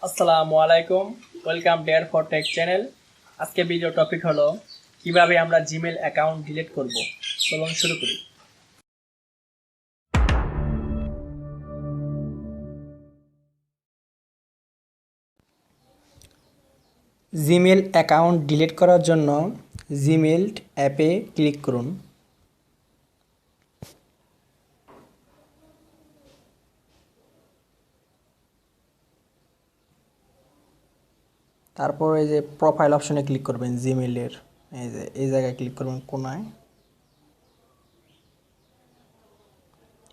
আসসালামু আলাইকুম, welcome there for tech channel. আজকে ভিডিও টপিক হলো কিভাবে আমরা জিমেল অ্যাকাউন্ট ডিলিট করব। চলুন শুরু করি। জিমেল অ্যাকাউন্ট ডিলিট করার জন্য জিমেল অ্যাপে ক্লিক করুন। তারপর এই যে প্রোফাইল অপশনে ক্লিক করবেন জিমেলের, এই জায়গায় ক্লিক করবেন কোনায়।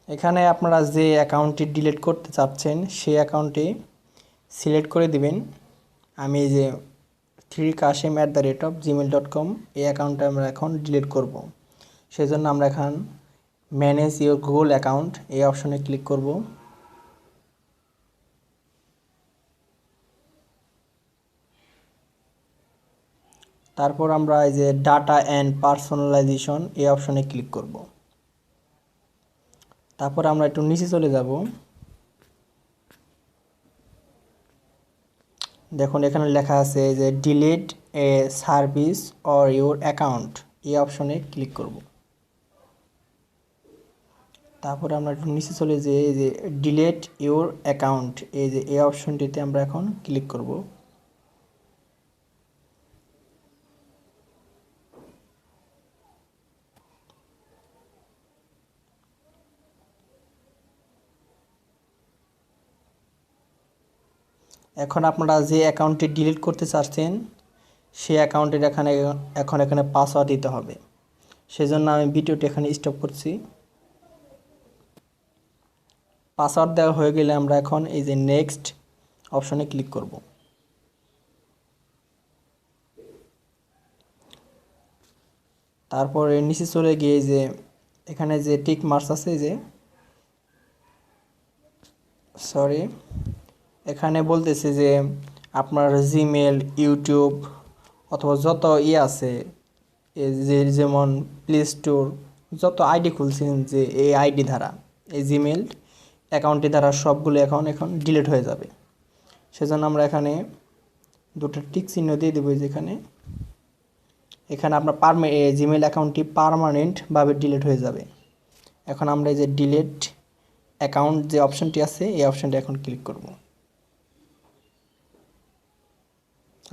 এখানে আপনারা যে অ্যাকাউন্টটি ডিলিট করতে চাচ্ছেন সেই অ্যাকাউন্টটি সিলেক্ট করে দিবেন। আমি এই যে 3kasim@gmail.com এই অ্যাকাউন্টটা আমরা এখন ডিলিট করব। সেজন্য আমরা এখন ম্যানেজ ইওর গুগল অ্যাকাউন্ট এই অপশনে ক্লিক করব। তারপর আমরা এই যে ডাটা অ্যান্ড পার্সোনালাইজেশন এই অপশনে ক্লিক করব। তারপর আমরা একটু নিচে চলে যাব। দেখুন এখানে লেখা আছে যে delete a service or your account এই অপশনে ক্লিক করব। তারপরে আমরা একটু নিচে চলে যে এই যে ডিলিট ইওর অ্যাকাউন্ট এই অপশনটিতে আমরা এখন ক্লিক করব। এখন আপনারা যে অ্যাকাউন্টটি ডিলিট করতে চাচ্ছেন সেই অ্যাকাউন্টের এখানে পাসওয়ার্ড দিতে হবে। সেজন্য আমি ভিডিওটি এখানে স্টপ করছি। পাসওয়ার্ড দেওয়া হয়ে গেলে আমরা এখন এই যে নেক্সট অপশনে ক্লিক করব। তারপরে নিচে চলে গিয়ে যে এখানে যে টিক মার্কস আছে এখানে বলতেছে যে আপনার জিমেল, ইউটিউব অথবা যত আছে যেমন প্লে স্টোর যত আইডি খুলছেন যে এই আইডি দ্বারা এই জিমেল অ্যাকাউন্টটি দ্বারা সবগুলো এখন ডিলিট হয়ে যাবে। সেজন্য আমরা এখানে দুটো টিক চিহ্ন দিয়ে দেবো। এখানে আপনার জিমেল অ্যাকাউন্টটি পার্মানেন্টভাবে ডিলিট হয়ে যাবে। এখন আমরা এই যে ডিলিট অ্যাকাউন্ট যে অপশনটি আছে এই অপশনটি এখন ক্লিক করব।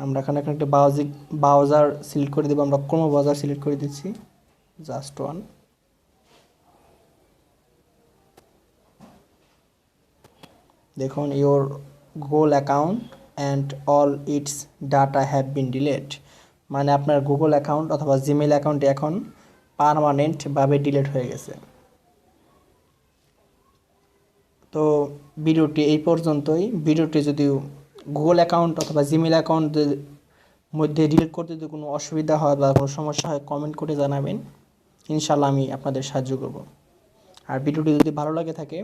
আমরা এখানে একটা ব্রাউজার সিলেক্ট করে দেবো। আমরা ক্রোম ব্রাউজার সিলেক্ট করে দিচ্ছি, জাস্ট ওয়ান। দেখুন your Google account and all it's data have been delete, মানে আপনার গুগল অ্যাকাউন্ট অথবা জিমেল অ্যাকাউন্টে এখন পার্মানেন্টভাবে ডিলিট হয়ে গেছে। তো ভিডিওটি এই পর্যন্তই। ভিডিওটি যদি গুগল অ্যাকাউন্ট অথবা জিমেল অ্যাকাউন্টের মধ্যে ডিলিট করতে যদি কোনো অসুবিধা হয় বা কোনো সমস্যা হয় কমেন্ট করে জানাবেন, ইনশাল্লাহ আমি আপনাদের সাহায্য করব। আর ভিডিওটি যদি ভালো লাগে থাকে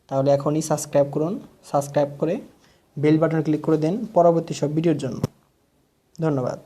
তাহলে এখনই সাবস্ক্রাইব করুন। সাবস্ক্রাইব করে বেল বাটন ক্লিক করে দেন পরবর্তী সব ভিডিওর জন্য। ধন্যবাদ।